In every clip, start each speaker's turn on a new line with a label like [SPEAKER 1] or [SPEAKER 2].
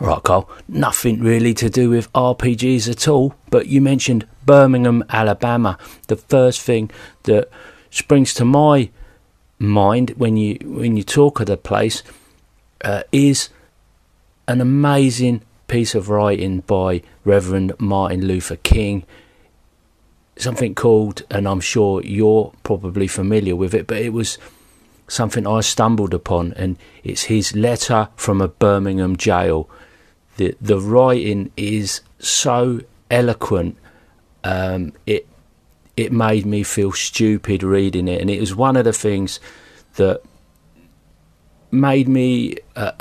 [SPEAKER 1] Right, Carl, nothing really to do with RPGs at all, but you mentioned Birmingham, Alabama. The first thing that springs to my mind when you talk of the place is an amazing piece of writing by Reverend Martin Luther King, something called, and I'm sure you're probably familiar with it, but it was something I stumbled upon, and it's his letter from a Birmingham jail. The writing is so eloquent, it made me feel stupid reading it, and it was one of the things that made me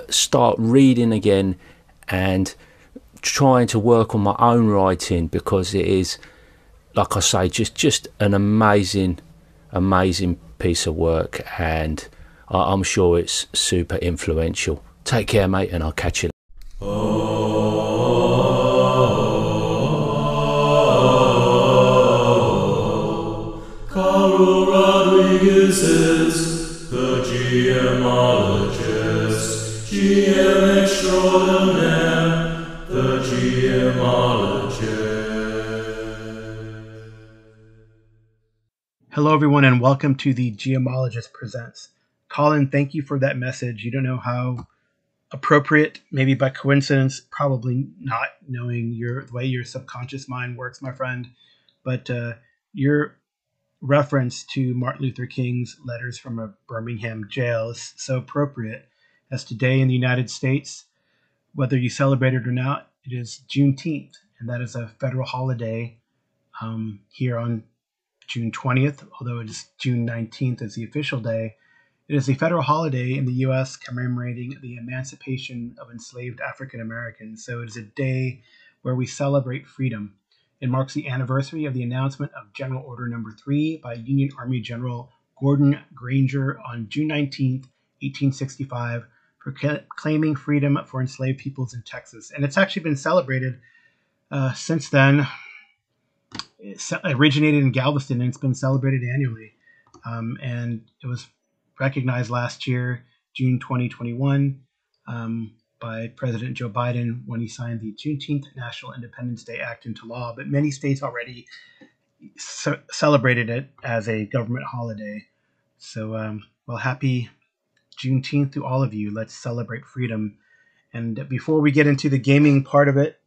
[SPEAKER 1] start reading again and trying to work on my own writing, because it is, like I say, just an amazing piece of work, and I'm sure it's super influential. Take care, mate, and I'll catch you later.
[SPEAKER 2] Carl Rodriguez is the GMologist, GM extraordinaire, the GMologist.
[SPEAKER 3] Hello, everyone, and welcome to the Geomologist Presents. Colin, thank you for that message. You don't know how appropriate, maybe by coincidence, probably not, knowing the way your subconscious mind works, my friend. But your reference to Martin Luther King's letters from a Birmingham jail is so appropriate, as today in the United States, whether you celebrate it or not, it is Juneteenth, and that is a federal holiday here on June 20th, although it is June 19th as the official day. It is a federal holiday in the U.S. commemorating the emancipation of enslaved African Americans. So it is a day where we celebrate freedom. It marks the anniversary of the announcement of General Order No. 3 by Union Army General Gordon Granger on June 19th, 1865, proclaiming freedom for enslaved peoples in Texas. And it's actually been celebrated since then. It originated in Galveston, and it's been celebrated annually. And it was recognized last year, June 2021, by President Joe Biden when he signed the Juneteenth National Independence Day Act into law. But many states already celebrated it as a government holiday. So, well, happy Juneteenth to all of you. Let's celebrate freedom. And before we get into the gaming part of it,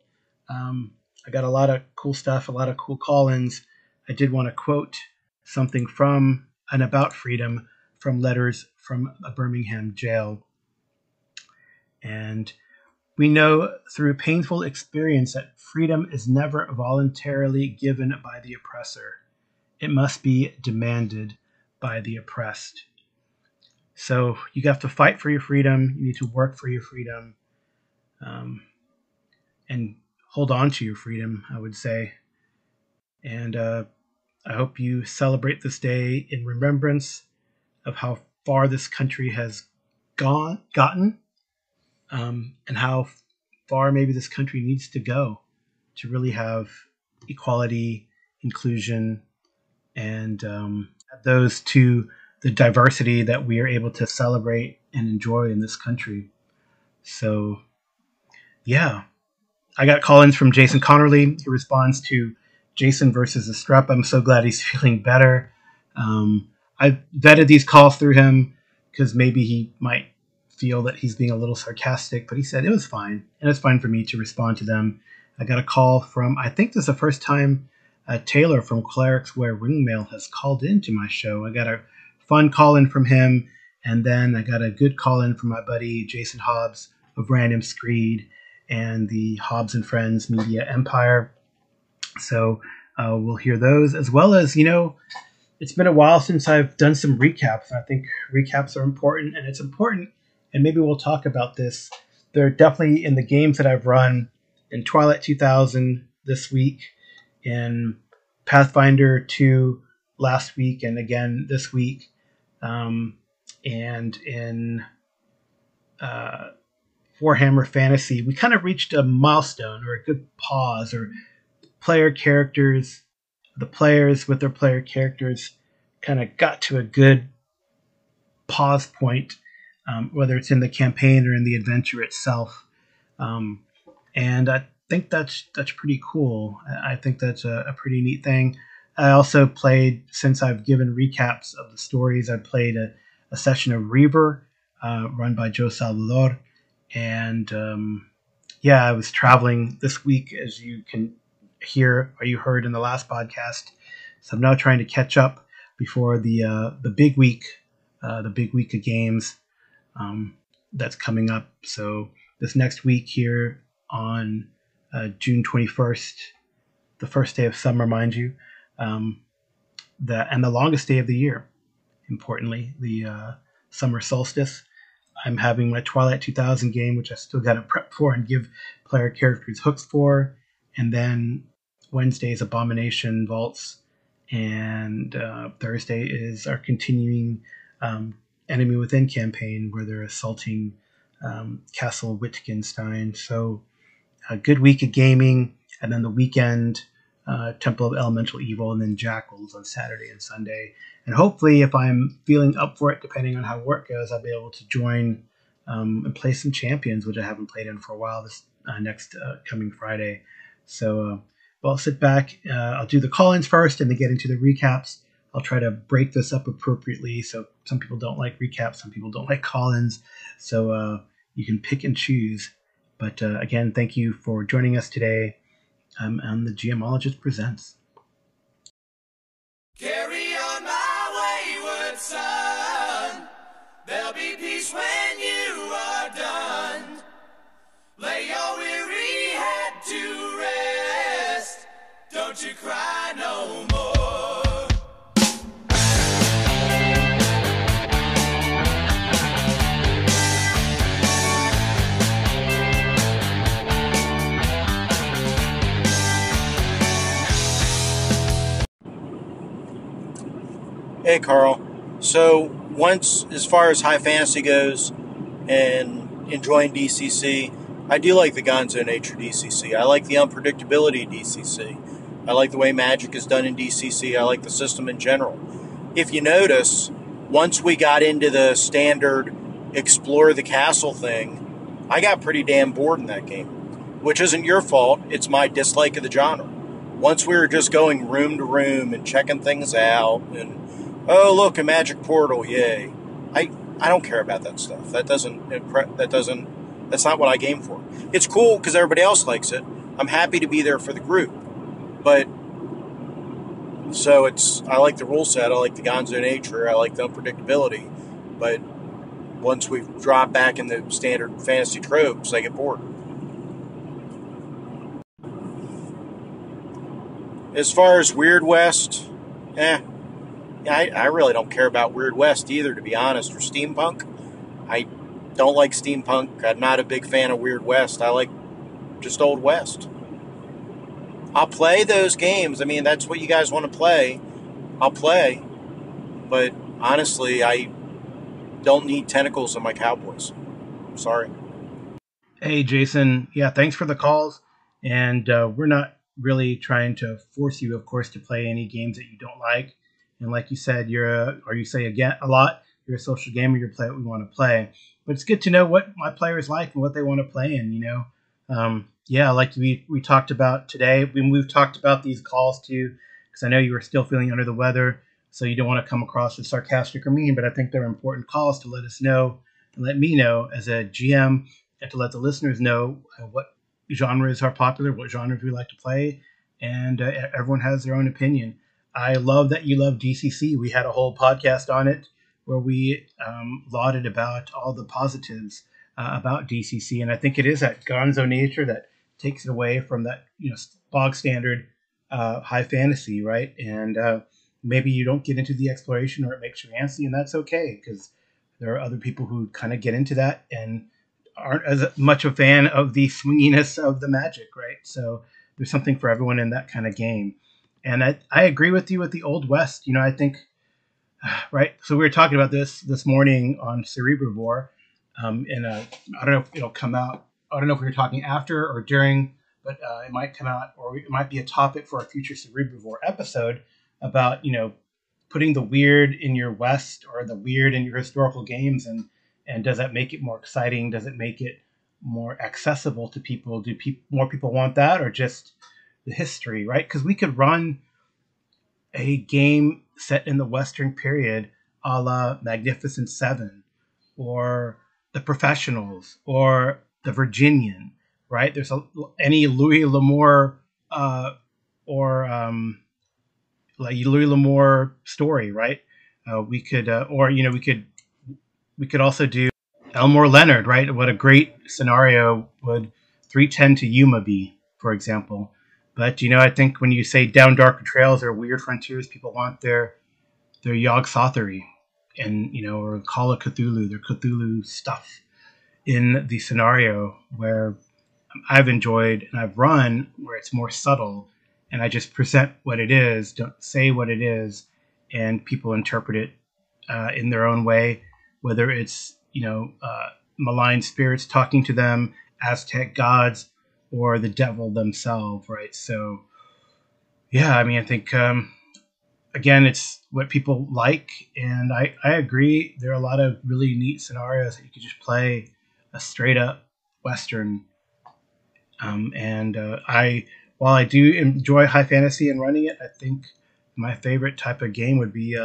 [SPEAKER 3] I got a lot of cool stuff, a lot of cool call-ins. I did want to quote something from and about freedom from letters from a Birmingham jail. And we know through painful experience that freedom is never voluntarily given by the oppressor. It must be demanded by the oppressed. So you have to fight for your freedom. You need to work for your freedom, and hold on to your freedom, I would say. And I hope you celebrate this day in remembrance of how far this country has gotten, and how far maybe this country needs to go to really have equality, inclusion, and add those to the diversity that we are able to celebrate and enjoy in this country. So, yeah. I got call-ins from Jason Connerly. He responds to Jason versus the strep. I'm so glad he's feeling better. I vetted these calls through him because maybe he might feel that he's being a little sarcastic, but he said it was fine, and it's fine for me to respond to them. I got a call from, I think this is the first time Taylor from Clerics Wear Ringmail has called into my show. I got a fun call-in from him, and then I got a good call-in from my buddy Jason Hobbs of Random Screed and the Hobbs and Friends Media Empire. So we'll hear those, as well as, it's been a while since I've done some recaps. I think recaps are important, and it's important, and maybe we'll talk about this. They're definitely in the games that I've run in Twilight 2000 this week, in Pathfinder 2 last week, and again this week, and in Warhammer Fantasy. We kind of reached a milestone, or a good pause, or the players with their player characters kind of got to a good pause point, whether it's in the campaign or in the adventure itself. And I think that's pretty cool. I think that's a pretty neat thing. I also played, since I've given recaps of the stories, I played a session of Reaver, run by Joe Salvador, and yeah, I was traveling this week, as you can hear or you heard in the last podcast. So I'm now trying to catch up before the big week of games um, that's coming up. So this next week here on June 21st, the first day of summer, mind you, um, and the longest day of the year. Importantly, the summer solstice. I'm having my Twilight 2000 game, which I still got to prep for and give player characters hooks for. And then Wednesday is Abomination Vaults. And Thursday is our continuing Enemy Within campaign, where they're assaulting Castle Wittgenstein. So a good week of gaming. And then the weekend, Temple of Elemental Evil, and then Jackals on Saturday and Sunday. And hopefully, if I'm feeling up for it, depending on how work goes, I'll be able to join and play some Champions, which I haven't played in for a while, this next coming Friday. So, well, I'll sit back. I'll do the call-ins first and then get into the recaps. I'll try to break this up appropriately. So some people don't like recaps, some people don't like call-ins. So you can pick and choose. But again, thank you for joining us today on the GMologist Presents.
[SPEAKER 2] Carry on my wayward son. There'll be peace when you are done. Lay your weary head to rest. Don't you cry no more.
[SPEAKER 4] Hey, Carl. So, once, as far as high fantasy goes and enjoying DCC, I do like the Gonzo nature DCC. I like the unpredictability DCC. I like the way Magic is done in DCC. I like the system in general. If you notice, once we got into the standard explore the castle thing, I got pretty damn bored in that game, which isn't your fault. It's my dislike of the genre. Once we were just going room to room and checking things out and, oh, look, a magic portal, yay. I don't care about that stuff. That's not what I game for. It's cool because everybody else likes it. I'm happy to be there for the group. But, so I like the rule set, I like the Gonzo nature, I like the unpredictability. But once we drop back in the standard fantasy tropes, I get bored. As far as Weird West, I really don't care about Weird West either, to be honest, or steampunk. I don't like steampunk. I'm not a big fan of Weird West. I like just Old West. I'll play those games. I mean, that's what you guys want to play. I'll play. But honestly, I don't need tentacles in my Cowboys. Sorry.
[SPEAKER 3] Hey, Jason. Yeah, thanks for the calls. And we're not really trying to force you, of course, to play any games that you don't like. And like you said, you say again a lot, you're a social gamer, you play what we want to play. But it's good to know what my players like and what they want to play in, Yeah, like we talked about today, we've talked about these calls too, because I know you were still feeling under the weather, so you don't want to come across as sarcastic or mean, but I think they're important calls to let us know and let me know as a GM and to let the listeners know what genres are popular, what genres we like to play, and everyone has their own opinion. I love that you love DCC. We had a whole podcast on it where we lauded about all the positives about DCC, and I think it is that gonzo nature that takes it away from that bog standard high fantasy, right? And maybe you don't get into the exploration, or it makes you antsy, and that's okay because there are other people who kind of get into that and aren't as much a fan of the swinginess of the magic, right? So there's something for everyone in that kind of game. And I agree with you with the Old West. I think, right? So we were talking about this morning on Cerebrivore. I don't know if it'll come out. I don't know if we were talking after or during, but it might come out, or it might be a topic for a future Cerebrivore episode about, putting the weird in your West or the weird in your historical games. And does that make it more exciting? Does it make it more accessible to people? Do more people want that, or just the history, right? Because we could run a game set in the Western period, a la Magnificent Seven, or The Professionals, or The Virginian, right? There's any Louis L'Amour or like Louis L'Amour story, right? We could, or we could also do Elmore Leonard, right? What a great scenario would 310 to Yuma be, for example. But I think when you say Down Darker Trails or Weird Frontiers, people want their Yog Sothory and or Call of Cthulhu, their Cthulhu stuff in the scenario where I've enjoyed and I've run, where it's more subtle and I just present what it is, don't say what it is, and people interpret it in their own way, whether it's malign spirits talking to them, Aztec gods, or the devil themselves, right? So yeah, I mean, I think again, it's what people like, and I agree. There are a lot of really neat scenarios that you could just play a straight up Western. And while I do enjoy high fantasy and running it, I think my favorite type of game would be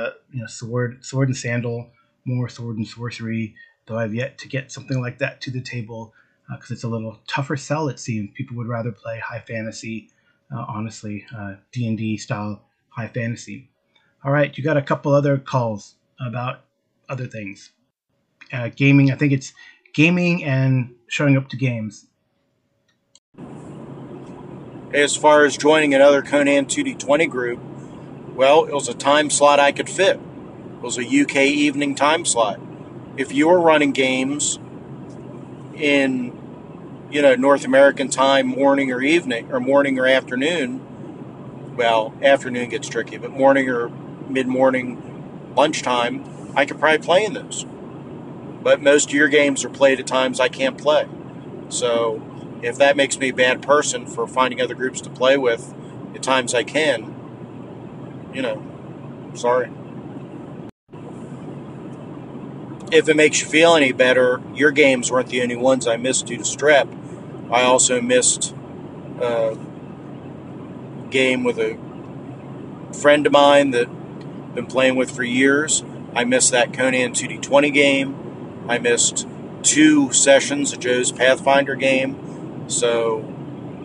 [SPEAKER 3] sword and sandal, more sword and sorcery. Though I've yet to get something like that to the table because it's a little tougher sell. It seems people would rather play high fantasy, honestly, D&D style high fantasy. All right, you got a couple other calls about other things. Gaming, I think it's gaming and showing up to games.
[SPEAKER 4] As far as joining another Conan 2D20 group, well, it was a time slot I could fit. It was a UK evening time slot. If you were running games in, North American time, morning or evening, or morning or afternoon, well, afternoon gets tricky, but morning or mid-morning, lunchtime, I could probably play in those. But most of your games are played at times I can't play. So if that makes me a bad person for finding other groups to play with at times I can, sorry. If it makes you feel any better, your games weren't the only ones I missed due to strep. I also missed a game with a friend of mine that I've been playing with for years. I missed that Conan 2D20 game. I missed 2 sessions of Joe's Pathfinder game. So,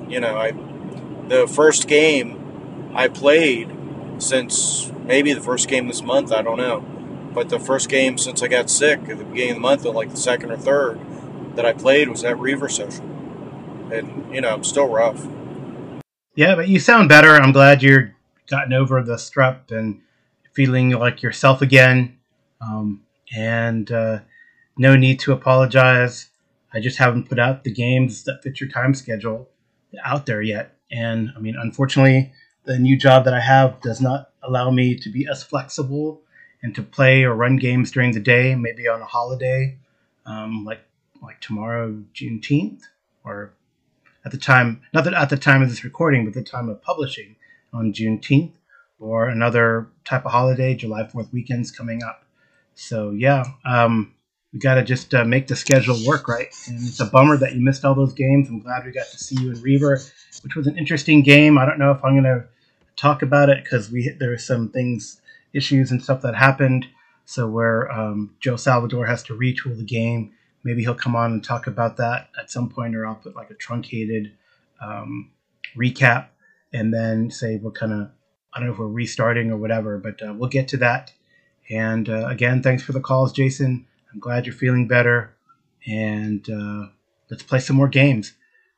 [SPEAKER 4] the first game I played since maybe the first game this month, I don't know. But the first game since I got sick at the beginning of the month, like the second or third that I played, was that Reaver session. And, I'm still rough.
[SPEAKER 3] Yeah, but you sound better. I'm glad you're gotten over the strep and feeling like yourself again. And no need to apologize. I just haven't put out the games that fit your time schedule out there yet. And, I mean, unfortunately, the new job that I have does not allow me to be as flexible and to play or run games during the day, maybe on a holiday, like tomorrow, Juneteenth, or at the time, not that at the time of this recording, but the time of publishing on Juneteenth, or another type of holiday, July 4th weekend's coming up. So yeah, we got to just make the schedule work, right? And it's a bummer that you missed all those games. I'm glad we got to see you in Reaver, which was an interesting game. I don't know if I'm going to talk about it because there were some issues and stuff that happened. So where Joe Salvador has to retool the game. Maybe he'll come on and talk about that at some point, or I'll put like a truncated recap and then say what kind of, I don't know if we're restarting or whatever, but we'll get to that. And again, thanks for the calls, Jason. I'm glad you're feeling better. And let's play some more games.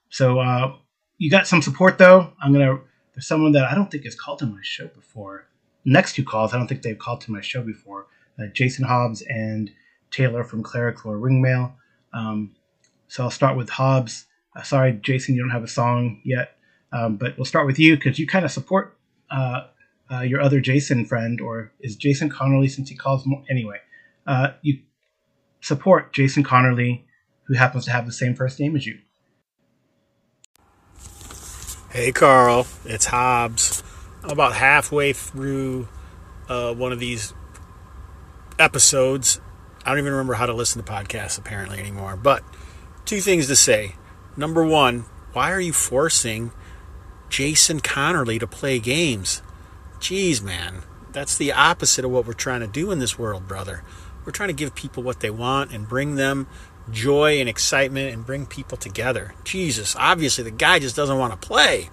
[SPEAKER 3] So you got some support, though. There's someone that I don't think has called to my show before. Next 2 calls, I don't think they've called to my show before. Jason Hobbs and Taylor from Cleric Lore Ringmail. So I'll start with Hobbs. Sorry, Jason, you don't have a song yet. But we'll start with you because you kind of support your other Jason friend, or is Jason Connerly, since he calls more? Anyway, you support Jason Connerly, who happens to have the same first name as you.
[SPEAKER 5] Hey, Carl, it's Hobbs. I'm about halfway through one of these episodes. I don't even remember how to listen to podcasts apparently anymore. But two things to say. Number one, why are you forcing Jason Connerly to play games? Jeez, man. That's the opposite of what we're trying to do in this world, brother. We're trying to give people what they want and bring them joy and excitement and bring people together. Jesus, obviously the guy just doesn't want to play.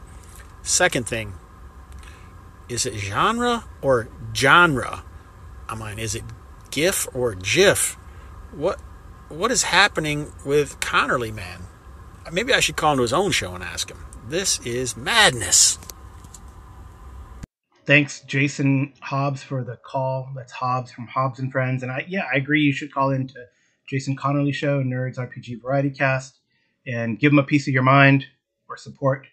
[SPEAKER 5] Second thing, is it genre or genre? I mean, is it GIF or GIF? What is happening with Connerly, man? Maybe I should call him to his own show and ask him. This is madness.
[SPEAKER 3] Thanks, Jason Hobbs, for the call. That's Hobbs from Hobbs and Friends. And I agree. You should call into Jason Connerly Show, Nerds RPG Variety Cast, and give him a piece of your mind or support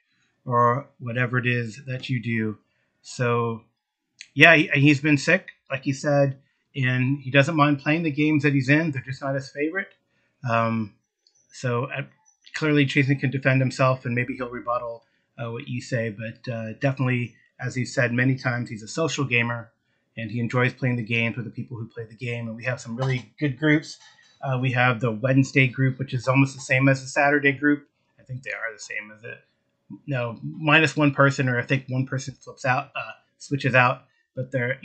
[SPEAKER 3] or whatever it is that you do. So, yeah, he's been sick, like he said, and he doesn't mind playing the games that he's in. They're just not his favorite. So clearly, Jason can defend himself, and maybe he'll rebuttal what you say. But definitely, as he's said many times, he's a social gamer, and he enjoys playing the games with the people who play the game. And we have some really good groups. We have the Wednesday group, which is almost the same as the Saturday group. I think they are the same as it. No, minus one person, or I think one person switches out. But they're,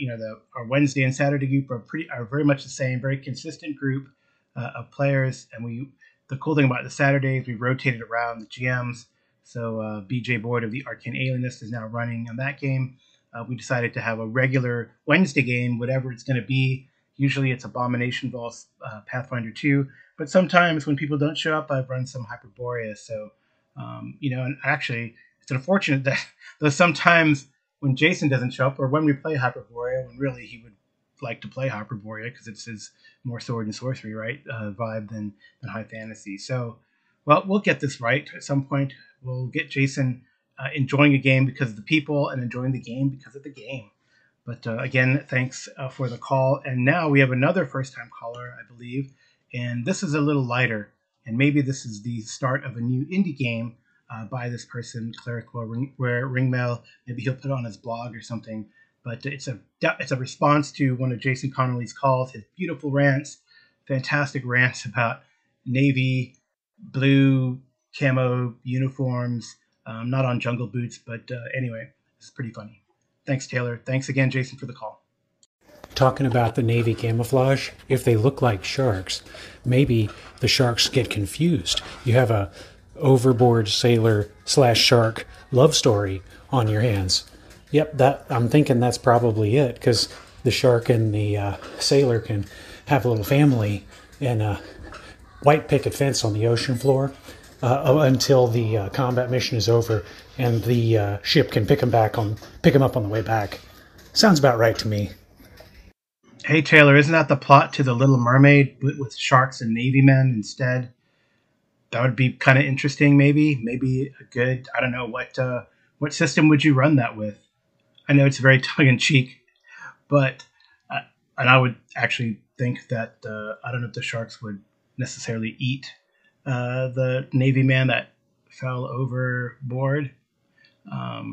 [SPEAKER 3] our Wednesday and Saturday group are very much the same, very consistent group of players. And the cool thing about the Saturdays, we rotated around the GMs. So BJ Boyd of the Arcane Alienist is now running on that game. We decided to have a regular Wednesday game, whatever it's going to be. Usually it's Abomination Vault, Pathfinder 2. But sometimes when people don't show up, I've run some Hyperborea. So, and actually, it's unfortunate that though sometimes when Jason doesn't show up, or when we play Hyperborea, when really he would like to play Hyperborea because it's his more sword and sorcery, right, vibe than high fantasy. So, well, we'll get this right at some point. We'll get Jason enjoying a game because of the people and enjoying the game because of the game. But again, thanks for the call. And now we have another first-time caller, I believe. And this is a little lighter. And maybe this is the start of a new indie game by this person, Clerical Ringmail. Maybe he'll put it on his blog or something. But it's a response to one of Jason Connerly's calls, his beautiful rants, fantastic rants about Navy, blue camo uniforms, not on Jungle Boots. But anyway, it's pretty funny. Thanks, Taylor. Thanks again, Jason, for the call.
[SPEAKER 6] Talking about the Navy camouflage, if they look like sharks, maybe the sharks get confused. You have a overboard sailor / shark love story on your hands. Yep, I'm thinking that's probably it, because the shark and the sailor can have a little family in a white picket fence on the ocean floor until the combat mission is over and the ship can pick them up on the way back. Sounds about right to me.
[SPEAKER 3] Hey, Taylor, isn't that the plot to The Little Mermaid, but with sharks and Navy men instead? That would be kind of interesting, maybe. Maybe a good, I don't know, what system would you run that with? I know it's very tongue-in-cheek, but and I would actually think that, I don't know if the sharks would necessarily eat the Navy man that fell overboard.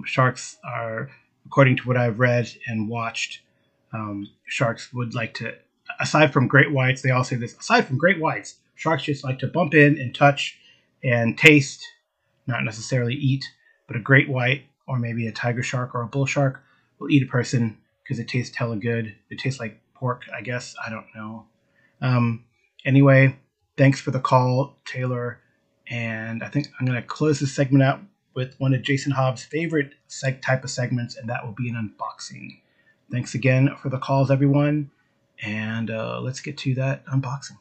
[SPEAKER 3] Sharks are, according to what I've read and watched, sharks would like to, aside from great whites, they all say this, aside from great whites, sharks just like to bump in and touch and taste, not necessarily eat, but a great white or maybe a tiger shark or a bull shark will eat a person because it tastes hella good. It tastes like pork, I guess. I don't know. Anyway, thanks for the call, Taylor. And I think I'm going to close this segment out with one of Jason Hobbs' favorite type of segments, and that will be an unboxing. Thanks again for the calls, everyone. And let's get to that unboxing.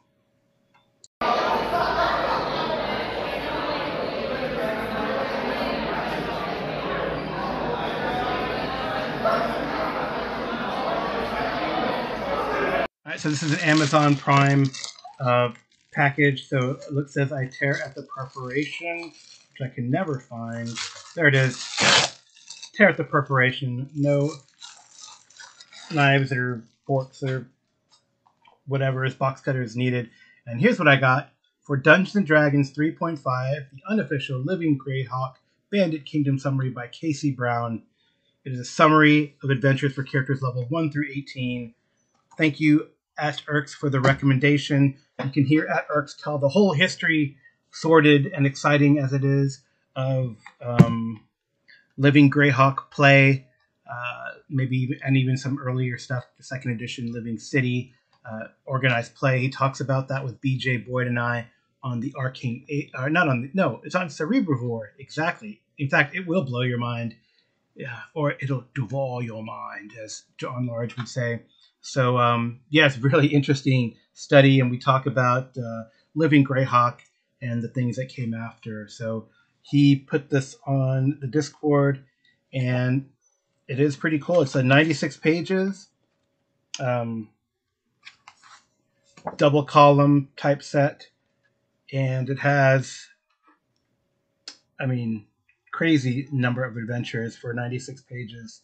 [SPEAKER 3] All right, so this is an Amazon Prime package. So it says I tear at the perforation, which I can never find. There it is. Tear at the perforation. No knives or forks or whatever is box cutter is needed. And here's what I got for Dungeons & Dragons 3.5, the unofficial Living Greyhawk Bandit Kingdom summary by Casey Brown. It is a summary of adventures for characters level 1 through 18. Thank you, at Erks, for the recommendation. You can hear at Erks tell the whole history sordid and exciting as it is, of Living Greyhawk play, even some earlier stuff, the second edition Living City, organized play. He talks about that with BJ Boyd and I on the Arcane 8, not on the, no, it's on Cerebrivore, exactly. In fact, it will blow your mind, yeah, or it'll devour your mind, as John Large would say. So, yeah, it's a really interesting study, and we talk about Living Greyhawk and the things that came after. So he put this on the Discord, and it is pretty cool. It's 96 pages, double column typeset, and it has, crazy number of adventures for 96 pages.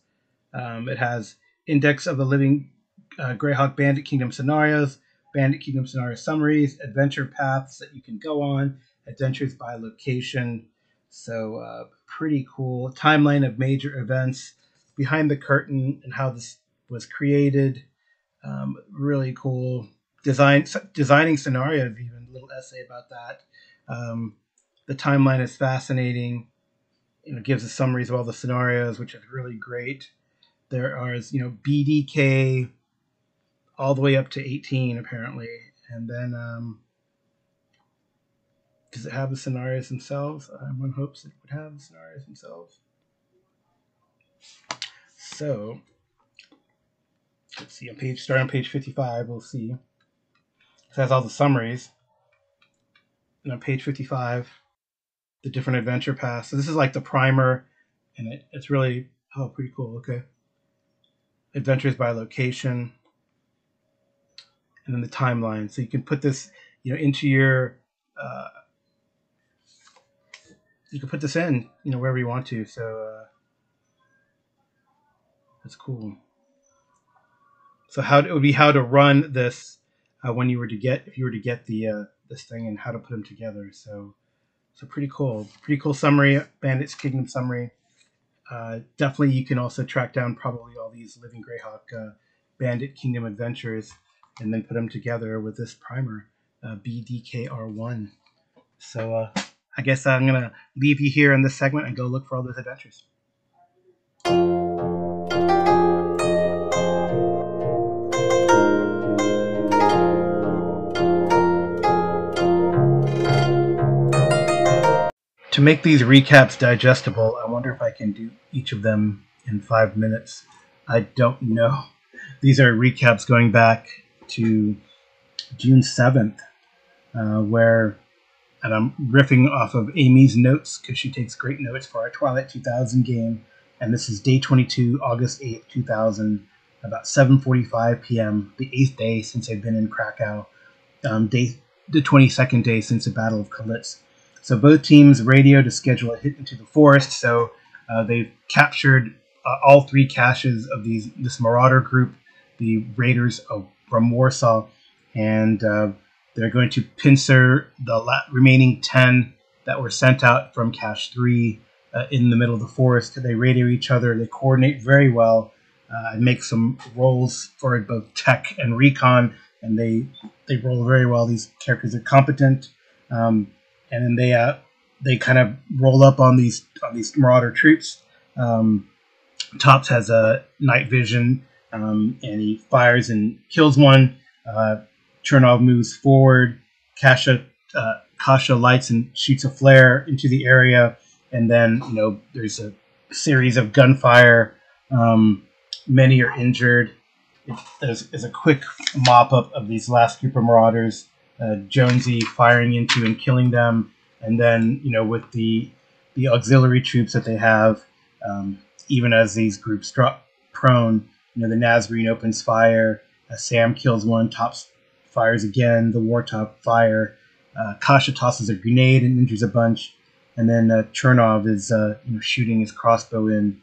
[SPEAKER 3] It has index of the living Greyhawk Bandit Kingdom scenarios, Bandit Kingdom scenario summaries, adventure paths that you can go on, adventures by location. So pretty cool. Timeline of major events, behind the curtain, and how this was created. Really cool. Designing scenarios, even a little essay about that. The timeline is fascinating. Gives us summaries of all the scenarios, which is really great. There are, BDK all the way up to 18, apparently. And then, does it have the scenarios themselves? One hopes it would have the scenarios themselves. So, let's see. Starting on page 55, we'll see. It has all the summaries. And on page 55, the different adventure paths. So this is like the primer, and it's really, pretty cool. Okay. Adventures by location, and then the timeline. So you can put this, into your, you can put this in, wherever you want to. So that's cool. So it would be how to run this if you were to get the this thing, and how to put them together. So pretty cool. Pretty cool summary, Bandit's Kingdom summary. Definitely, you can also track down probably all these Living Greyhawk Bandit Kingdom adventures, and then put them together with this primer, BDKR1. So I guess I'm going to leave you here in this segment and go look for all those adventures. To make these recaps digestible, I wonder if I can do each of them in 5 minutes. I don't know. These are recaps going back to June 7th, and I'm riffing off of Amy's notes, because she takes great notes for our Twilight 2000 game. And this is day 22, August 8th, 2000, about 7:45 p.m., the 8th day since I've been in Krakow, the 22nd day since the Battle of Kalitz. So both teams radio to schedule a hit into the forest. So they've captured all 3 caches of this Marauder group, the Raiders from Warsaw, and they're going to pincer the remaining 10 that were sent out from Cache 3 in the middle of the forest. They radio each other. They coordinate very well. I make some rolls for both tech and recon, and they roll very well. These characters are competent. And then they kind of roll up on these Marauder troops. Tops has a night vision, and he fires and kills one. Chernov moves forward. Kasha lights and shoots a flare into the area, and then there's a series of gunfire. Many are injured. There's a quick mop up of these last group of Marauders. Jonesy firing into and killing them, and then with the auxiliary troops that they have, even as these groups drop prone, the Nazarene opens fire. Sam kills one. Tops fires again. The Wartop fire. Kasha tosses a grenade and injures a bunch, and then Chernov is shooting his crossbow in.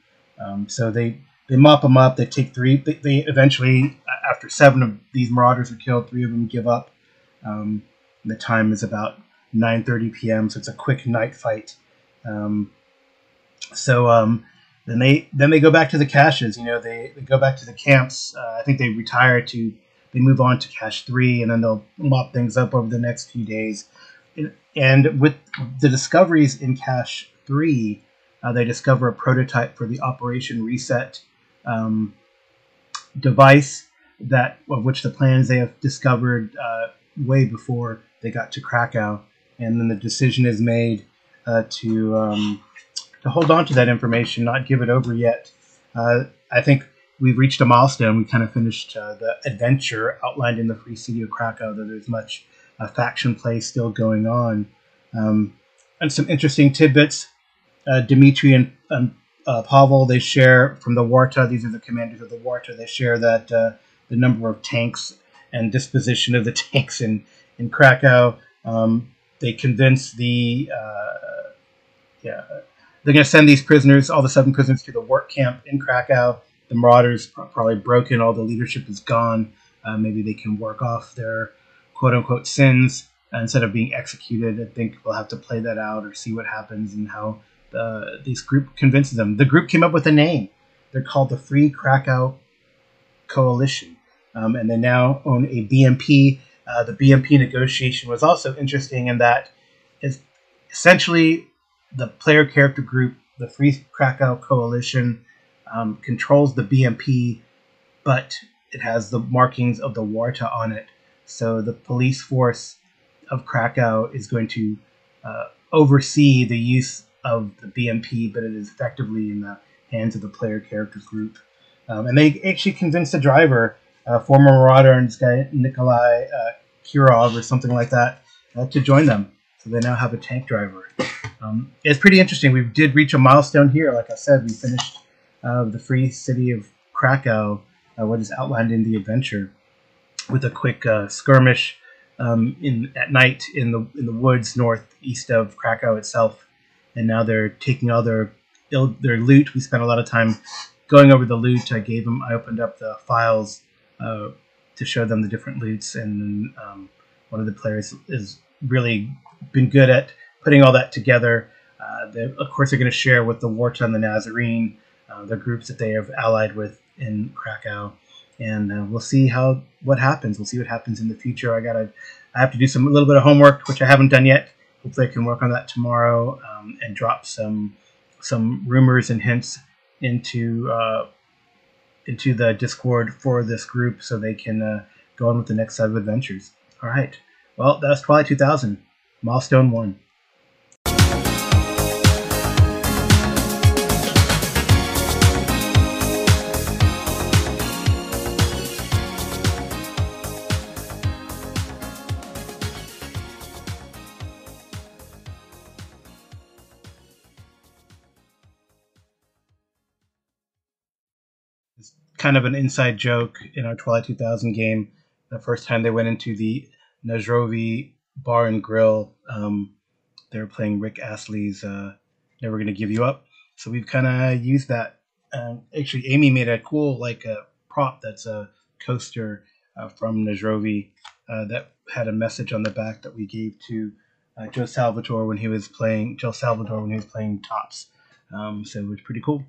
[SPEAKER 3] So they mop them up. They take 3. They eventually, after 7 of these Marauders are killed, 3 of them give up. The time is about 9:30 p.m., so it's a quick night fight. Then they go back to the caches. They go back to the camps. I think they move on to Cache 3, and then they'll mop things up over the next few days. And with the discoveries in Cache 3, they discover a prototype for the Operation Reset um, device that of which the plans they have discovered way before they got to Krakow, and then the decision is made to hold on to that information, not give it over yet. I think we've reached a milestone. We kind of finished the adventure outlined in the Free City of Krakow. That there's much faction play still going on, and some interesting tidbits. Dmitry and Pavel, they share from the Warta. These are the commanders of the Warta. They share that the number of tanks and disposition of the tanks in Krakow. They convince yeah, they're going to send these prisoners, all the 7 prisoners, to the work camp in Krakow. The Marauders probably broken. All the leadership is gone. Maybe they can work off their quote-unquote sins instead of being executed. I think we'll have to play that out or see what happens and how this group convinces them. The group came up with a name. They're called the Free Krakow Coalition, and they now own a BMP. The BMP negotiation was also interesting in that is essentially the player character group, the Free Krakow Coalition, controls the BMP, but it has the markings of the Warta on it. So the police force of Krakow is going to oversee the use of the BMP, but it is effectively in the hands of the player character group. And they actually convinced the driver, former Marauder and this guy Nikolai Kirov or something like that, to join them. So they now have a tank driver. It's pretty interesting. We did reach a milestone here. Like I said, we finished the Free City of Krakow, what is outlined in the adventure, with a quick skirmish at night in the woods northeast of Krakow itself. And now they're taking all their loot. We spent a lot of time going over the loot. I opened up the files to show them the different loots, and one of the players has really been good at putting all that together. Of course, they're going to share with the Warta and the Nazarene, the groups that they have allied with in Krakow, and we'll see what happens. We'll see what happens in the future. I have to do a little bit of homework, which I haven't done yet. Hopefully, I can work on that tomorrow and drop some rumors and hints into the Discord for this group, so they can go on with the next set of adventures. All right. Well, that's Twilight 2000, Milestone 1. Kind of an inside joke in our Twilight 2000 game. The first time they went into the Najrovi Bar and Grill, they were playing Rick Astley's "Never Gonna Give You Up." So we've kind of used that. Actually, Amy made a cool prop that's a coaster from Najrovi that had a message on the back that we gave to Joe Salvatore when he was playing Tops. So it was pretty cool.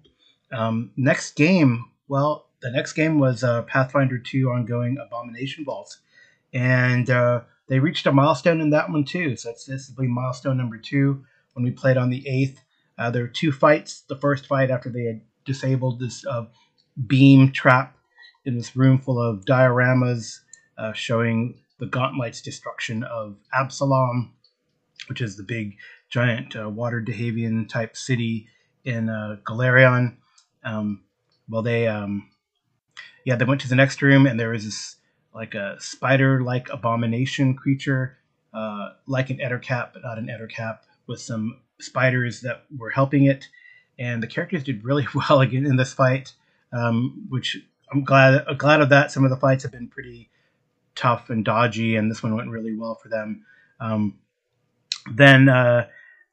[SPEAKER 3] Next game. Well, the next game was Pathfinder 2 Ongoing Abomination Vaults. And they reached a milestone in that one, too. So this will be milestone number 2 when we played on the 8th. There were 2 fights. The first fight after they had disabled this beam trap in this room full of dioramas showing the Gauntlet's destruction of Absalom, which is the big, giant water Dahavian type city in Galarion. They went to the next room, and there was this a spider-like abomination creature, like an Ettercap, but not an Ettercap, with some spiders that were helping it. And the characters did really well again in this fight, which I'm glad of that. Some of the fights have been pretty tough and dodgy, and this one went really well for them. Then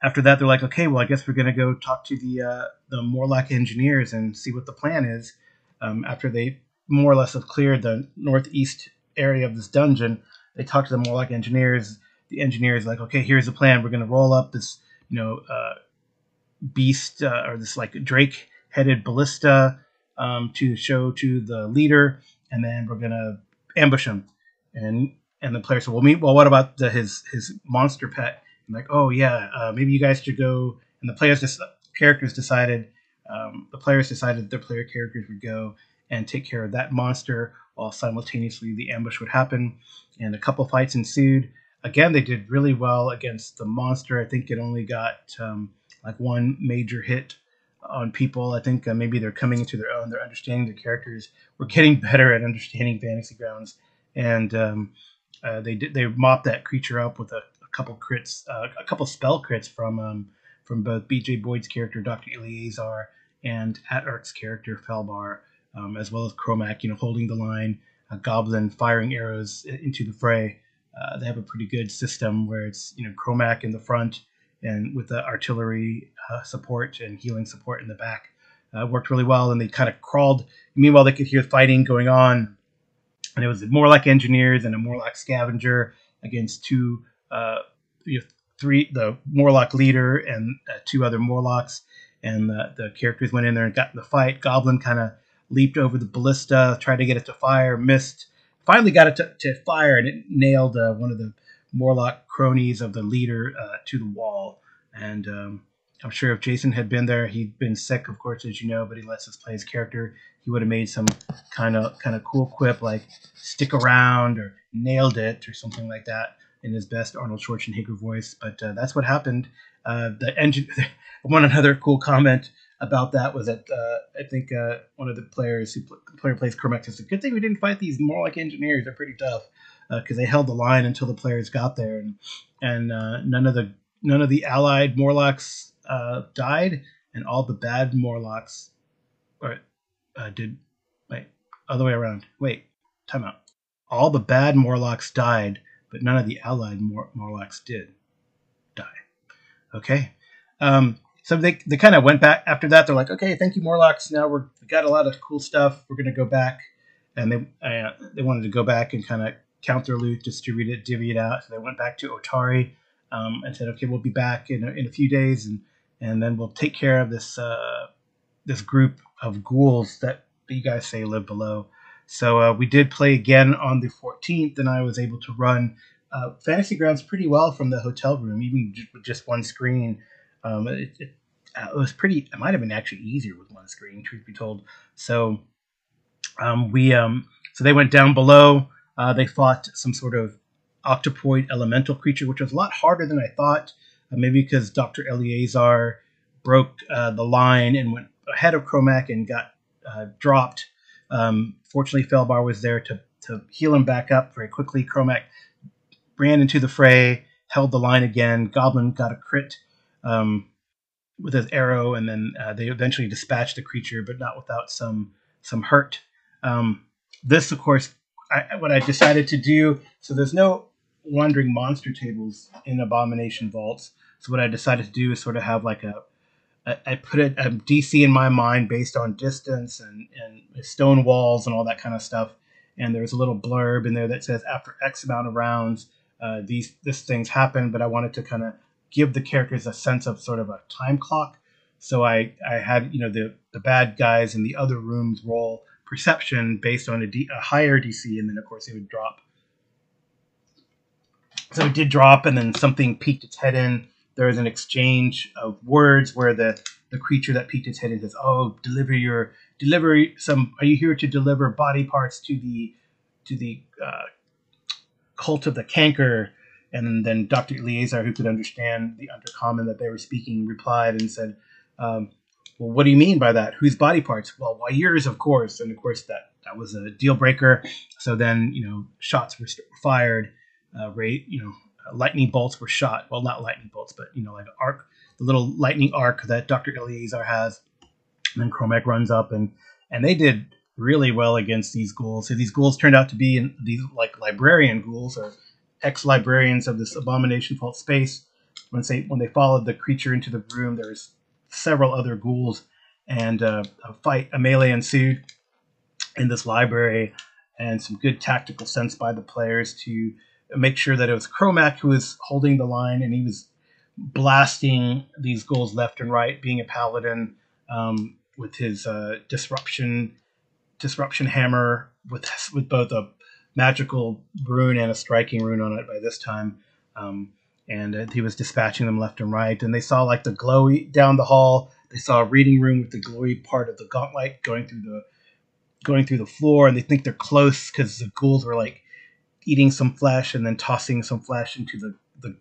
[SPEAKER 3] after that, they're like, okay, well, I guess we're going to go talk to the Morlock engineers and see what the plan is. After they more or less have cleared the northeast area of this dungeon, they talk to the Morlock engineers. The engineers like, okay, here's the plan. We're going to roll up this, beast or this drake-headed ballista to show to the leader, and then we're going to ambush him. And and the player said, well, what about his monster pet? I'm like, oh yeah, maybe you guys should go. And the characters decided, the players decided their player characters would go and take care of that monster while simultaneously the ambush would happen. And a couple fights ensued. Again, they did really well against the monster. I think it only got like one major hit on people. I think maybe they're coming into their own. They're understanding the characters. We're getting better at understanding Fantasy Grounds, and they mopped that creature up with a couple crits, a couple spell crits from both B.J. Boyd's character Dr. Eleazar and Atark's character Felbar, as well as Chromac, holding the line, Goblin firing arrows into the fray. They have a pretty good system where it's Chromac in the front and with the artillery support and healing support in the back. Worked really well, and they kind of crawled. Meanwhile, they could hear fighting going on, and it was more like engineers and a more like scavenger against two, the Morlock leader and two other Morlocks, and the characters went in there and got in the fight. Goblin kind of leaped over the ballista, tried to get it to fire, missed. Finally got it to fire, and it nailed one of the Morlock cronies of the leader to the wall. And I'm sure if Jason had been there, he'd been sick, of course, as you know, but he lets us play his character. He would have made some kind of cool quip like "stick around" or "nailed it" or something like that in his best Arnold Schwarzenegger voice. But that's what happened. The engine. One another cool comment about that was that I think one of the players plays Cormac says, "Good thing we didn't fight these more like engineers. They're pretty tough because they held the line until the players got there, and none of the allied Morlocks died, and all the bad Morlocks did. Wait, other way around. Wait, time out. All the bad Morlocks died, but none of the allied Morlocks did die. Okay." So they kind of went back after that. They're like, okay, thank you, Morlocks. Now we got a lot of cool stuff. We're gonna go back, and they wanted to go back and kind of count their loot, distribute it, divvy it out. So they went back to Otari and said, okay, we'll be back in a few days, and then we'll take care of this group of ghouls that you guys say live below. So we did play again on the 14th, and I was able to run Fantasy Grounds pretty well from the hotel room, even with just one screen. It was pretty. It might have been actually easier with one screen, truth be told. So so they went down below. They fought some sort of octopoid elemental creature, which was a lot harder than I thought. Maybe because Dr. Eleazar broke the line and went ahead of Chromac and got dropped. Fortunately, Felbar was there to heal him back up very quickly. Chromac ran into the fray, held the line again. Goblin got a crit with his arrow, and then they eventually dispatched the creature, but not without some hurt. This, of course, what I decided to do. So there's no wandering monster tables in Abomination Vaults. So what I decided to do is sort of have like I put a DC in my mind based on distance and stone walls and all that kind of stuff. And there's a little blurb in there that says after X amount of rounds, these things happen. But I wanted to kind of give the characters a sense of sort of a time clock. So I had the bad guys in the other rooms roll perception based on a higher DC, and then of course it would drop. So it did drop, and then something peeked its head in. There was an exchange of words where the creature that peeked its head in says, "Oh, deliver some. Are you here to deliver body parts to the cult of the canker?" And then Dr. Eleazar, who could understand the undercommon that they were speaking, replied and said, "Well, what do you mean by that? Whose body parts?" "Well, why yours, of course." And of course that was a deal breaker. So then shots were fired. Lightning bolts were shot. Well, not lightning bolts, but like an arc, the little lightning arc that Dr. Eleazar has. And then Chromac runs up, and they did really well against these ghouls. So these ghouls turned out to be these like librarian ghouls or ex-librarians of this Abomination Vault space. When they followed the creature into the room, there was several other ghouls, and a melee ensued in this library, and some good tactical sense by the players to make sure that it was Chromac who was holding the line, and he was blasting these ghouls left and right, being a paladin with his disruption hammer with both a magical rune and a striking rune on it by this time. And he was dispatching them left and right. And they saw like the glowy down the hall. They saw a reading room with the glowy part of the gauntlet going through the floor, and they think they're close because the ghouls were like eating some flesh and then tossing some flesh into the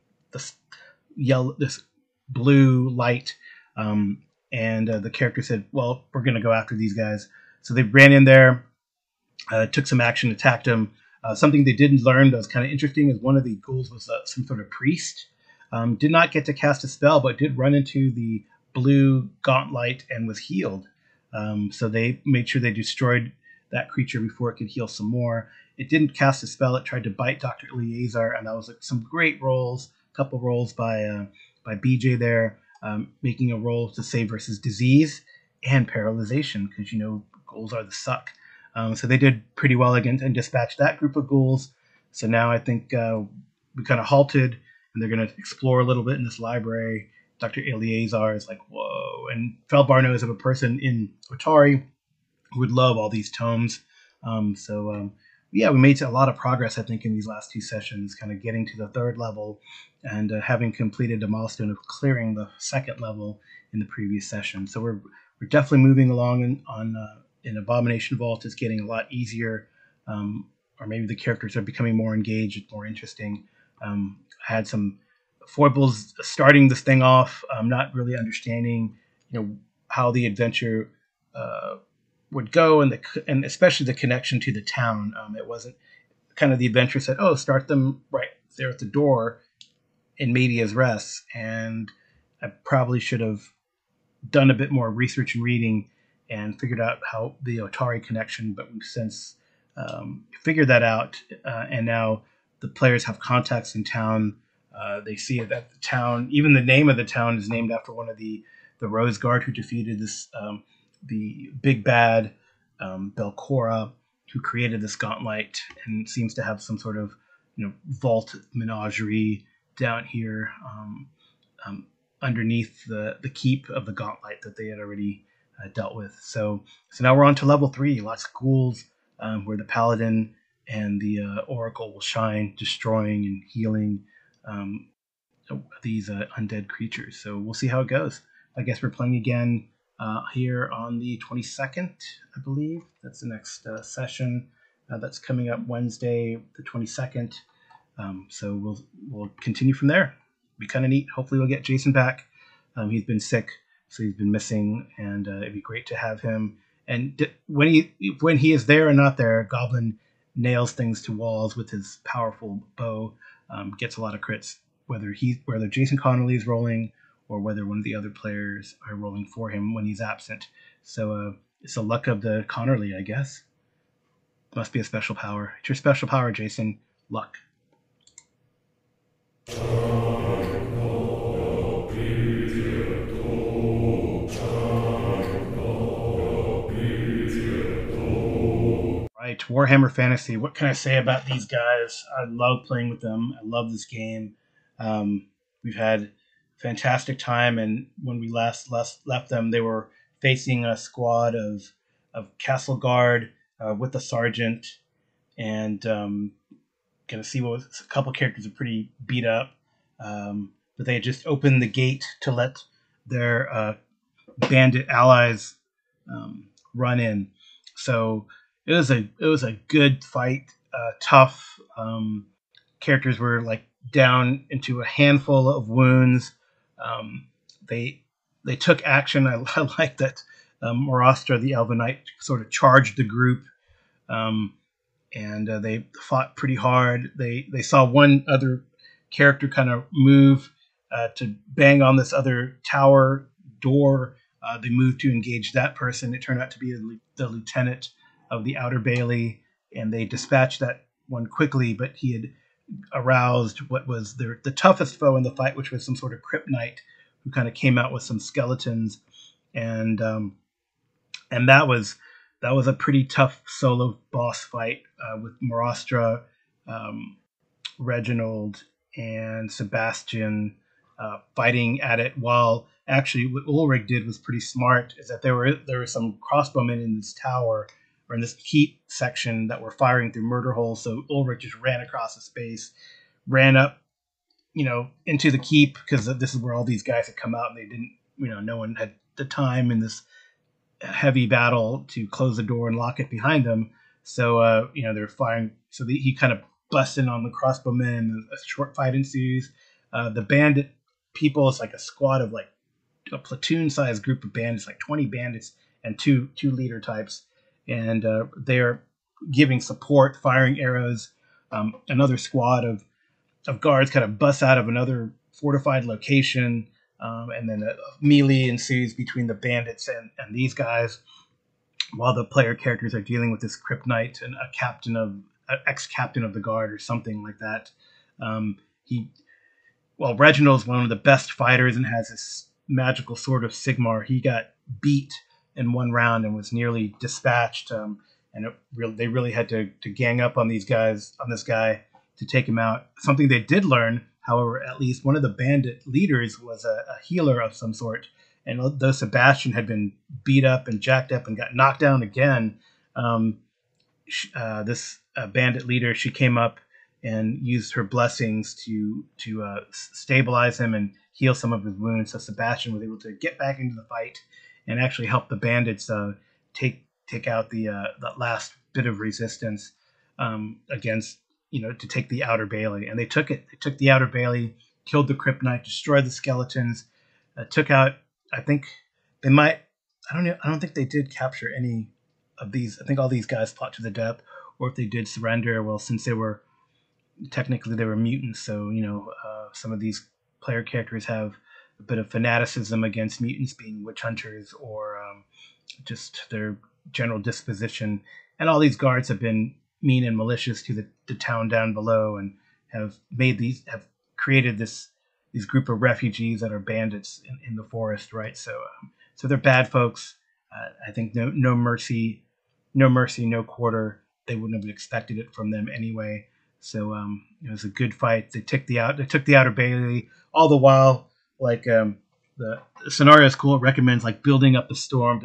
[SPEAKER 3] yellow, this blue light. And the character said, "Well, we're going to go after these guys." So they ran in there, took some action, attacked him. Something they didn't learn that was kind of interesting is one of the ghouls was some sort of priest. Did not get to cast a spell, but did run into the blue gauntlet and was healed. So they made sure they destroyed that creature before it could heal some more. It didn't cast a spell. It tried to bite Dr. Eleazar, and that was like some great rolls. A couple rolls by BJ there, making a roll to save versus disease and paralyzation, because ghouls are the suck. So they did pretty well again and dispatched that group of ghouls. So now I think we kind of halted, and they're going to explore a little bit in this library. Dr. Eleazar is like, whoa. And Felbar knows of a person in Otari who would love all these tomes. Yeah, we made a lot of progress, I think, in these last two sessions, kind of getting to the third level and having completed a milestone of clearing the second level in the previous session. So we're definitely moving along in Abomination Vault. It's getting a lot easier, or maybe the characters are becoming more engaged, more interesting. I had some foibles starting this thing off, not really understanding, how the adventure would go, and especially the connection to the town. It wasn't kind of the adventure said, "Oh, start them right there at the door in Media's Rest," and I probably should have done a bit more research and reading and figured out how the Otari connection. But we've since figured that out, and now the players have contacts in town. They see that the town, even the name of the town, is named after one of the Rose Guard who defeated the big bad Belcora, who created this gauntlet, and seems to have some sort of vault menagerie down here underneath the keep of the gauntlet that they had already dealt with. So now we're on to level 3. Lots of ghouls, where the paladin and the oracle will shine, destroying and healing these undead creatures. So we'll see how it goes. I guess we're playing again here on the 22nd, I believe. That's the next session. That's coming up Wednesday, the 22nd. So we'll continue from there. Be kind of neat. Hopefully we'll get Jason back. He's been sick, so he's been missing, and it'd be great to have him. And when he is there and not there, Goblin nails things to walls with his powerful bow. Gets a lot of crits, whether Jason Connolly is rolling or whether one of the other players are rolling for him when he's absent. So it's the luck of the Connerly, I guess. Must be a special power. It's your special power, Jason. Luck. Right, Warhammer Fantasy. What can I say about these guys? I love playing with them. I love this game. We've had fantastic time, and when we last left them, they were facing a squad of castle guard with a sergeant, and gonna see a couple characters are pretty beat up, but they had just opened the gate to let their bandit allies run in. So it was a good fight, tough. Characters were like down into a handful of wounds. They took action. I like that Morastra, the Elven Knight, sort of charged the group, and they fought pretty hard. They saw one other character kind of move to bang on this other tower door. They moved to engage that person. It turned out to be the lieutenant of the Outer Bailey, and they dispatched that one quickly, but he had aroused what was the toughest foe in the fight, which was some sort of crypt knight who kind of came out with some skeletons, and that was a pretty tough solo boss fight with Morastra, Reginald, and Sebastian fighting at it. While actually what Ulrich did was pretty smart, is that there were some crossbowmen in this tower or in this keep section that were firing through murder holes. So Ulrich just ran across the space, ran up, into the keep, because this is where all these guys had come out, and they didn't, no one had the time in this heavy battle to close the door and lock it behind them. So, they're firing. So he kind of busts in on the crossbowmen. A short fight ensues. The bandit people, it's like a squad of like a platoon-sized group of bandits, like 20 bandits and two leader types, and they're giving support, firing arrows. Another squad of guards kind of busts out of another fortified location, and then a melee ensues between the bandits and these guys, while the player characters are dealing with this Crypt Knight and an ex-captain of the guard or something like that. Reginald's one of the best fighters and has this magical sword of Sigmar. He got beat in one round and was nearly dispatched, and they really had to gang up on this guy to take him out. Something they did learn, however, at least one of the bandit leaders was a healer of some sort, and though Sebastian had been beat up and jacked up and got knocked down again, this bandit leader, she came up and used her blessings to stabilize him and heal some of his wounds. So Sebastian was able to get back into the fight and actually help the bandits take out the last bit of resistance against, to take the Outer Bailey. And they took it. They took the Outer Bailey, killed the Crypt Knight, destroyed the skeletons, took out. I think they might. I don't know. I don't think they did capture any of these. I think all these guys fought to the death, or if they did surrender, well, since they were mutants, so some of these player characters have a bit of fanaticism against mutants being witch hunters, or just their general disposition. And all these guards have been mean and malicious to the town down below, and have created this group of refugees that are bandits in the forest, right? So they're bad folks. I think no mercy, no quarter. They wouldn't have expected it from them anyway. So it was a good fight. They took the Outer Bailey, all the while, like the scenario is cool. It recommends like building up the storm.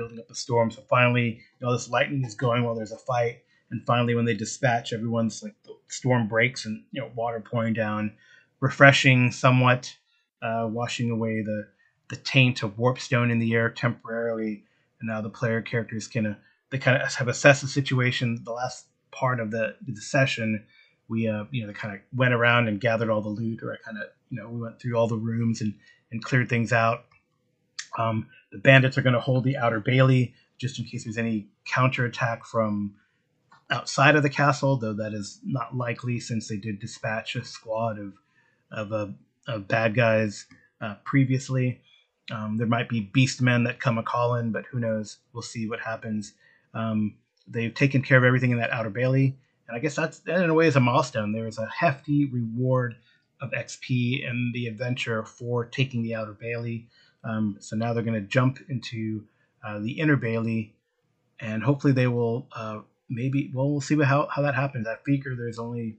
[SPEAKER 3] So finally, this lightning is going while there's a fight, and finally when they dispatch, everyone's like, the storm breaks and water pouring down, refreshing somewhat, washing away the taint of warpstone in the air temporarily. And now the player characters they kind of have assessed the situation. The last part of the session, we they kind of went around and gathered all the loot, or we went through all the rooms and cleared things out. The bandits are going to hold the Outer Bailey just in case there's any counterattack from outside of the castle, though that is not likely since they did dispatch a squad of bad guys previously. There might be beastmen that come a-calling, but who knows? We'll see what happens. They've taken care of everything in that Outer Bailey, and I guess that in a way is a milestone. There is a hefty reward of XP in the adventure for taking the Outer Bailey. So now they're going to jump into the Inner Bailey, and hopefully they will we'll see how that happens. I figure there's only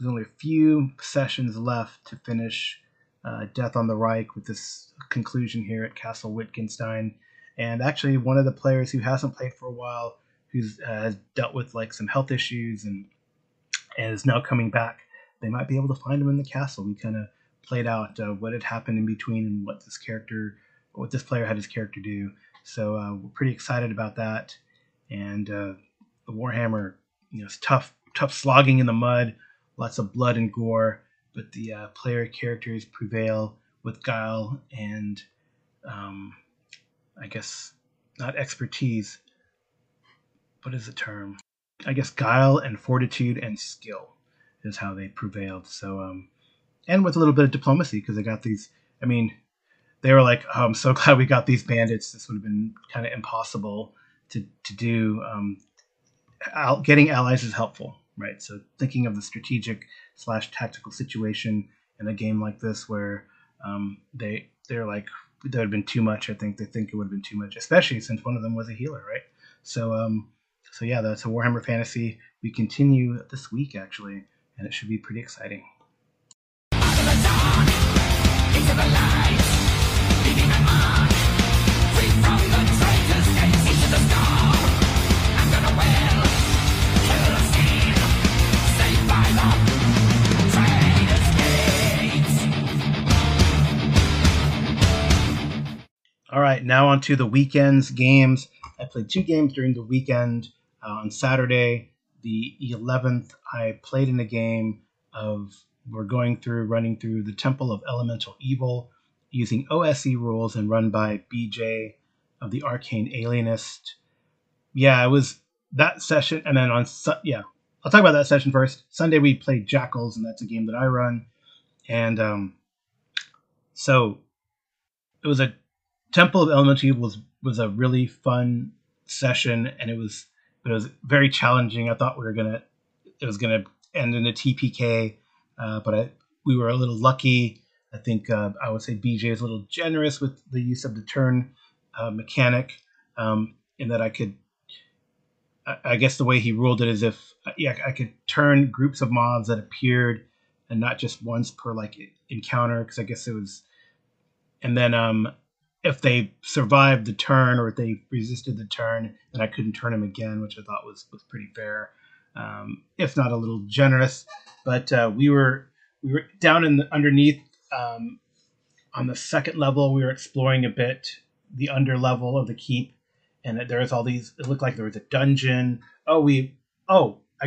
[SPEAKER 3] a few sessions left to finish Death on the Reich with this conclusion here at Castle Wittgenstein. And actually, one of the players who hasn't played for a while, who's has dealt with like some health issues and is now coming back, they might be able to find him in the castle. We kind of played out what had happened in between and what this player had his character do. So we're pretty excited about that. And the Warhammer, it's tough slogging in the mud, lots of blood and gore, but the player characters prevail with guile and I guess not expertise. What is the term? I guess guile and fortitude and skill is how they prevailed. So, and with a little bit of diplomacy, because they got these. I mean, they were like, "Oh, I'm so glad we got these bandits. This would have been kind of impossible to do." Getting allies is helpful, right? So thinking of the strategic / tactical situation in a game like this, where they're like, that would have been too much. I think they think it would have been too much, especially since one of them was a healer, right? So yeah, that's a Warhammer Fantasy. We continue this week actually, and it should be pretty exciting.
[SPEAKER 2] Free from the traitors' gates into the storm. I'm gonna wear
[SPEAKER 3] now on to the weekend's games. I played 2 games during the weekend. On Saturday, the 11th, I played in a game of running through the Temple of Elemental Evil using OSE rules and run by BJ of the Arcane Alienist. Yeah, it was that session, and then I'll talk about that session first. Sunday we played Jackals, and that's a game that I run, and so it was a Temple of Elemental Evil was a really fun session, and it was very challenging. I thought it was gonna end in a TPK, but we were a little lucky. I think I would say BJ is a little generous with the use of the turn mechanic, in that I guess the way he ruled it is if I could turn groups of mobs that appeared, and not just once per like encounter, because I guess it was, and then if they survived the turn or if they resisted the turn, then I couldn't turn them again, which I thought was pretty fair, if not a little generous. But we were down underneath, on the second level. We were exploring a bit the under level of the keep, and there was all these. It looked like there was a dungeon. I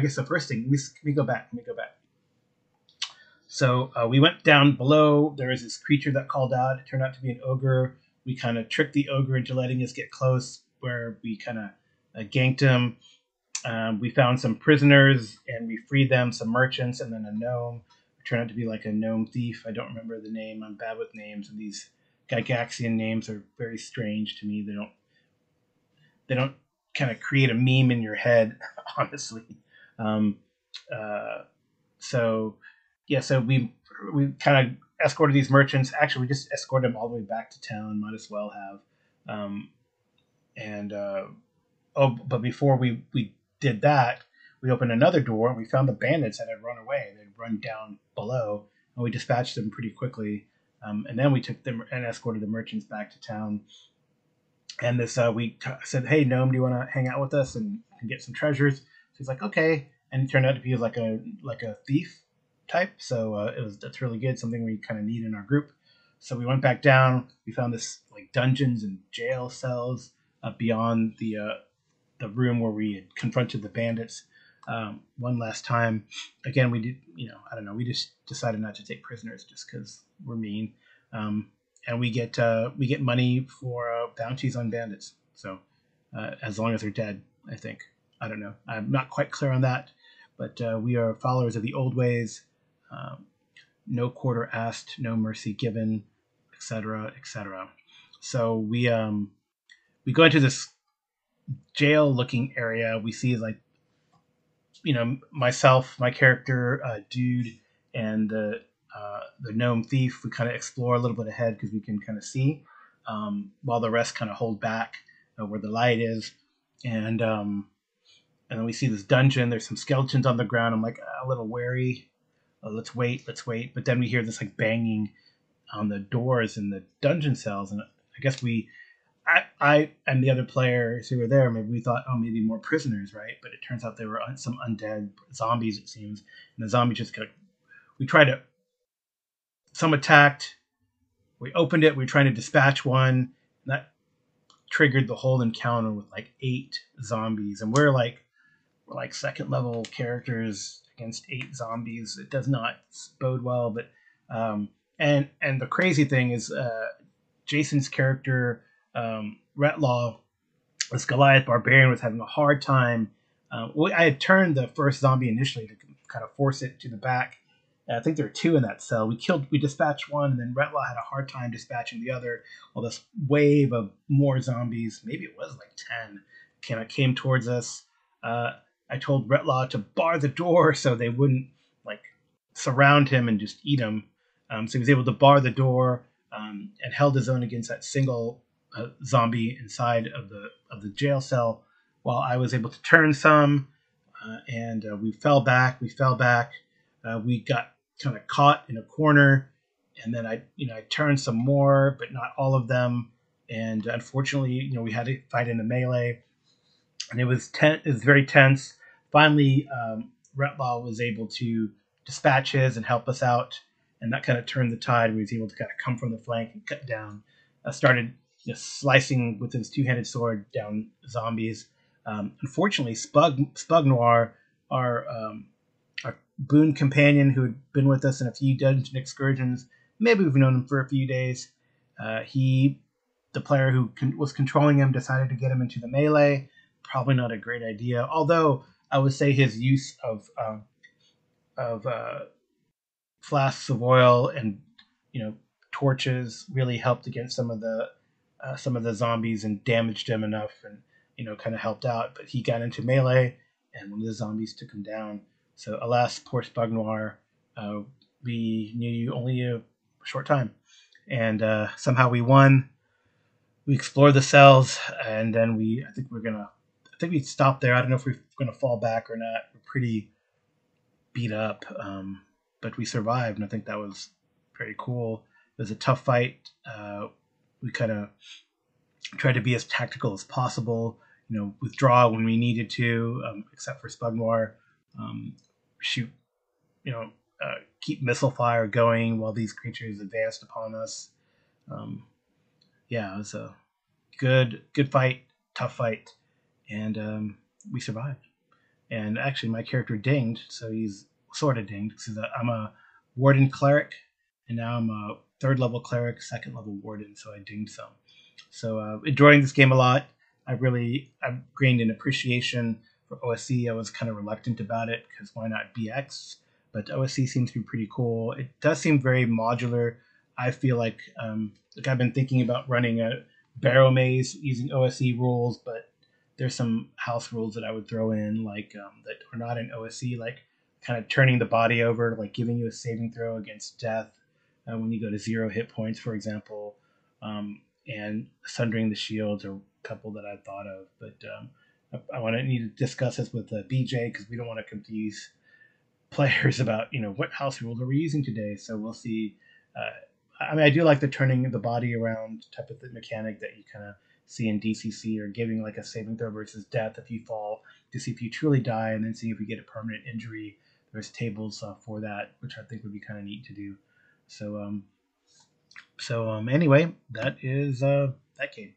[SPEAKER 3] guess the first thing. Let me go back. So we went down below. There was this creature that called out. It turned out to be an ogre. We kind of tricked the ogre into letting us get close, where we kind of ganked him. We found some prisoners, and we freed them, some merchants, and then a gnome. It turned out to be like a gnome thief. I don't remember the name. I'm bad with names, and these Gygaxian names are very strange to me. They don't kind of create a meme in your head, honestly. Um, so we kind of escorted these merchants. Actually, we just escorted them all the way back to town. Might as well have. But before we did that, we opened another door and we found the bandits that had run away. They'd run down below, and we dispatched them pretty quickly. And then we took them and escorted the merchants back to town. And we said, "Hey, gnome, do you want to hang out with us and get some treasures?" So he's like, "Okay." And he turned out to be like a thief type. So that's really good. Something we kind of need in our group. So we went back down. We found this like dungeons and jail cells beyond the room where we had confronted the bandits one last time. Again, we did, I don't know. We just decided not to take prisoners just because we're mean. And we get money for bounties on bandits. So as long as they're dead, I think. I don't know. I'm not quite clear on that, but we are followers of the old ways. No quarter asked, no mercy given, etc., etc. So we go into this jail-looking area. We see like, myself, my character, dude, and the gnome thief. We kind of explore a little bit ahead because we can kind of see, while the rest kind of hold back where the light is, and then we see this dungeon. There's some skeletons on the ground. I'm like a little wary. Let's wait. But then we hear this like banging on the doors in the dungeon cells, and I guess I and the other players who were there, maybe we thought, oh, maybe more prisoners, right? But it turns out they were some undead zombies, it seems. And the zombies just some attacked. We opened it. We were trying to dispatch one. And that triggered the whole encounter with like 8 zombies. And we're like second level characters against 8 zombies. It does not bode well. But and the crazy thing is, Jason's character, Retlaw, this Goliath barbarian, was having a hard time. I had turned the first zombie initially to kind of force it to the back. I think there were 2 in that cell. We dispatched one, and then Retlaw had a hard time dispatching the other. Well, this wave of more zombies, maybe it was like 10, came towards us. I told Retlaw to bar the door so they wouldn't like surround him and just eat him. So he was able to bar the door, and held his own against that single zombie inside of the jail cell, while I was able to turn some, and we fell back. We got kind of caught in a corner, and then I turned some more, but not all of them. And unfortunately, we had to fight in a melee, and it was very tense. Finally, Retlaw was able to dispatch his and help us out, and that kind of turned the tide. We was able to kind of come from the flank and cut down. Started slicing with his two-handed sword down zombies. Unfortunately, Spug Noir, our boon companion who had been with us in a few dungeon excursions, maybe we've known him for a few days. The player who was controlling him, decided to get him into the melee. Probably not a great idea. Although I would say his use of flasks of oil and torches really helped against some of the zombies and damaged him enough, and kind of helped out. But he got into melee, and one of the zombies took him down. So alas, poor Spug Noir. We knew you only a short time, and somehow we won. We explored the cells, and then I think we stopped there. I don't know if we're gonna fall back or not. We're pretty beat up, but we survived, and I think that was very cool. It was a tough fight. We kind of tried to be as tactical as possible. Withdraw when we needed to, except for Spug Noir. Shoot, keep missile fire going while these creatures advanced upon us. Yeah, it was a good fight, tough fight, and we survived. And actually, my character dinged, so he's sort of dinged because I'm a warden cleric, and now I'm a third level cleric, second level warden, so I dinged some. So enjoying this game a lot. I've gained an appreciation for OSC. I was kind of reluctant about it because why not BX? But OSC seems to be pretty cool. It does seem very modular. I feel like I've been thinking about running a barrel maze using OSC rules, but there's some house rules that I would throw in, like that are not in OSC, like kind of turning the body over, like giving you a saving throw against death when you go to 0 hit points, for example, and sundering the shields are a couple that I thought of. But I need to discuss this with BJ because we don't want to confuse players about what house rules are we using today. So we'll see. I do like the turning the body around type of mechanic that you kind of see in DCC, or giving like a saving throw versus death if you fall to see if you truly die, and then see if you get a permanent injury. There's tables for that, which I think would be kind of neat to do. So anyway, that is that game.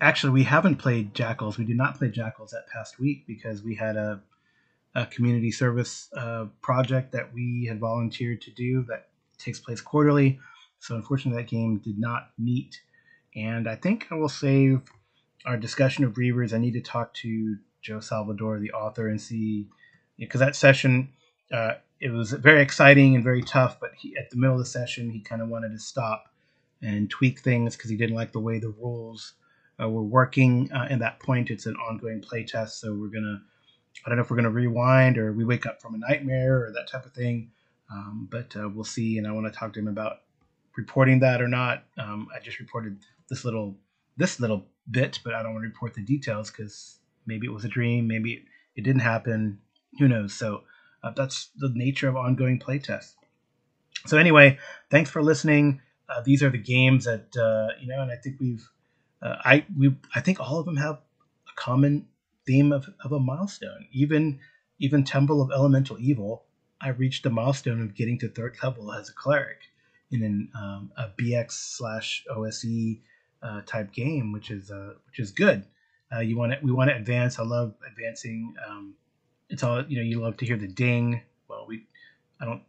[SPEAKER 3] Actually, we haven't played Jackals. We did not play Jackals that past week because we had a community service project that we had volunteered to do that takes place quarterly. So unfortunately, that game did not meet. And I think I will save our discussion of Reavers. I need to talk to Joe Salvador, the author, and see, because that session, it was very exciting and very tough, but at the middle of the session, he kind of wanted to stop and tweak things because he didn't like the way the rules were working. At that point, it's an ongoing playtest, so I don't know if we're gonna rewind or we wake up from a nightmare or that type of thing, but we'll see. And I want to talk to him about reporting that or not. I just reported this little bit, but I don't want to report the details because maybe it was a dream, maybe it didn't happen. Who knows? So that's the nature of ongoing playtests. So anyway, thanks for listening. These are the games that and I think I think all of them have a common theme of a milestone. Even Temple of Elemental Evil, I reached the milestone of getting to 3rd level as a cleric in a BX / OSE type game, which is good. We want to advance. I love advancing. It's all you love to hear the ding. Well, I don't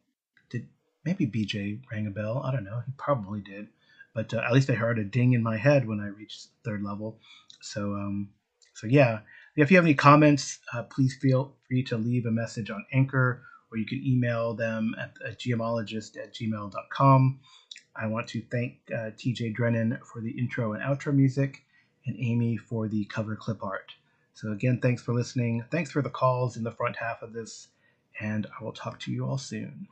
[SPEAKER 3] did maybe BJ rang a bell. I don't know. He probably did, but at least I heard a ding in my head when I reached 3rd level. So yeah. If you have any comments, please feel free to leave a message on Anchor, or you can email them at geomologist@gmail.com. I want to thank TJ Drennan for the intro and outro music, and Amy for the cover clip art. So again, thanks for listening. Thanks for the calls in the front half of this, and I will talk to you all soon.